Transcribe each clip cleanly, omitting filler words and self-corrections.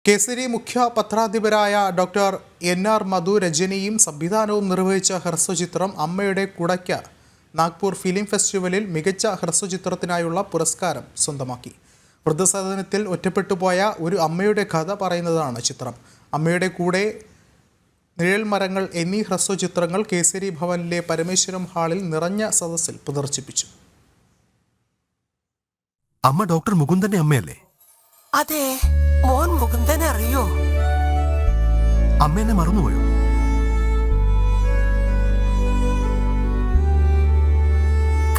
കേസരി മുഖ്യ പത്രാധിപരായ doctor NR. മധു രചനയും സംവിധാനവും നിർവഹിച്ച ഹ്രസ്വചിത്രം അമ്മയുടെ കുടയ്ക്ക് നാഗ്പൂർ ഫിലിം ഫെസ്റ്റിവലിൽ മികച്ച ഹ്രസ്വചിത്രത്തിനായുള്ള പുരസ്കാരം സ്വന്തമാക്കി. വൃദ്ധസദനത്തിൽ ഒറ്റപ്പെട്ടുപോയ ഒരു അമ്മയുടെ കഥ പറയുന്നതാണ് ചിത്രം. അമ്മയുടെ കൂടെ, നിഴൽ മരങ്ങൾ എന്നീ ഹ്രസ്വചിത്രങ്ങൾ കേസരി ഭവനിലെ പരമേശ്വരം ഹാളിൽ നിറഞ്ഞ സദസ്സിൽ പ്രദർശിപ്പിച്ചു. അമ്മ ഡോക്ടർ മുകുന്ദന്റെ അമ്മയല്ലേ? അതെ, മോൻ മുകുന്ദനെ അറിയോ? അമ്മ എന്നെ മറന്നുപോയോ?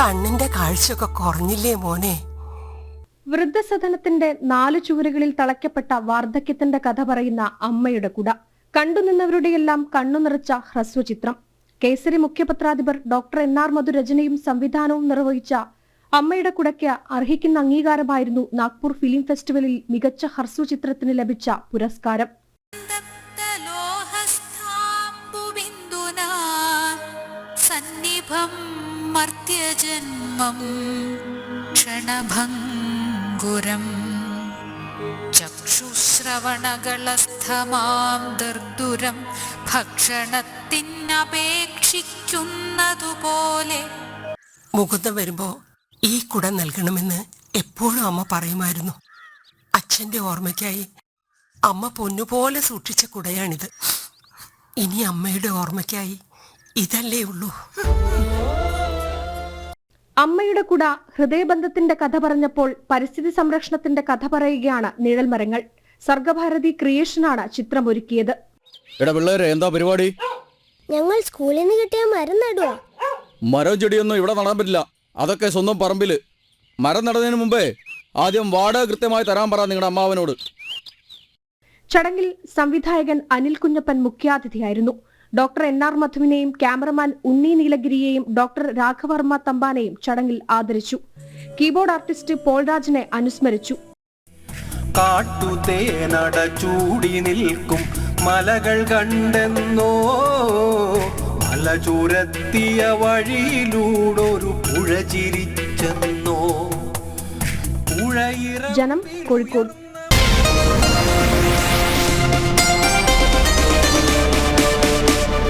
കണ്ണിന്റെ കാഴ്ചയൊക്കെ കുറഞ്ഞില്ലേ മോനെ? വൃദ്ധസദനത്തിന്റെ 4 ചുവരുകളിൽ തളയ്ക്കപ്പെട്ട വാർദ്ധക്യത്തിന്റെ കഥ പറയുന്ന അമ്മയുടെ കുട, കണ്ടുനിന്നവരുടെയെല്ലാം കണ്ണു നിറച്ച ഹ്രസ്വചിത്രം. Kesari മുഖ്യപത്രാധിപർ doctor NR. മധു രചനയും സംവിധാനവും നിർവഹിച്ച അമ്മയുടെ കുടയ്ക്ക് അർഹിക്കുന്ന അംഗീകാരമായിരുന്നു നാഗ്പൂർ ഫിലിം ഫെസ്റ്റിവലിൽ മികച്ച ഹ്രസ്വചിത്രത്തിന് ലഭിച്ച പുരസ്കാരം. ചക്ഷുശ്രവണകളസ്ഥമാം ദർദുരം ഭക്ഷണത്തിനപേക്ഷിക്കുന്നതുപോലെ. മുകുന്ദൻ വരുമ്പോ ഈ കുട നൽകണമെന്ന് എപ്പോഴും അമ്മ പറയുമായിരുന്നു. അച്ഛന്റെ ഓർമ്മയ്ക്കായി അമ്മ പൊന്നുപോലെ സൂക്ഷിച്ച കുടയാണിത്. ഇനി അമ്മയുടെ ഓർമ്മയ്ക്കായി ഇതല്ലേ ഉള്ളൂ. അമ്മയുടെ കുട ഹൃദയബന്ധത്തിന്റെ കഥ പറഞ്ഞപ്പോൾ പരിസ്ഥിതി സംരക്ഷണത്തിന്റെ കഥ പറയുകയാണ് നിഴൽ മരങ്ങൾ. സർഗഭാരതി ക്രിയേഷനാണ് ചിത്രം ഒരുക്കിയത്. എന്താ പരിപാടി? ഞങ്ങൾ സ്കൂളിൽ നിന്ന് കിട്ടിയ മരം നടുവാ. മരം ചെടിയൊന്നും ഇവിടെ നടാൻ പറ്റില്ല. അതൊക്കെ സ്വന്തം പറമ്പില്. മരം നടുന്നതിന് മുമ്പേ ആദ്യം വാടക കൃത്യമായി തരാൻ പറ നിങ്ങളുടെ അമ്മാവനോട്. ചടങ്ങിൽ സംവിധായകൻ Anil Kunjappan മുഖ്യാതിഥിയായിരുന്നു. Doctor NR. മധുവിനെയും cameraman ഉണ്ണി നീലഗിരിയെയും ഡോക്ടർ രാഘവർമ്മ തമ്പാനെയും ചടങ്ങിൽ ആദരിച്ചു. കീബോർഡ് ആർട്ടിസ്റ്റ് പോൾരാജിനെ അനുസ്മരിച്ചു. കാട്ടുതേനട ചൂടി നിൽക്കും മലകൾ കണ്ടെന്നോ, മല ചുരത്തിയ വഴിയിലൂടൊരു പുഴ ചിരിച്ചെന്നോ. ജനം, കോഴിക്കോട്.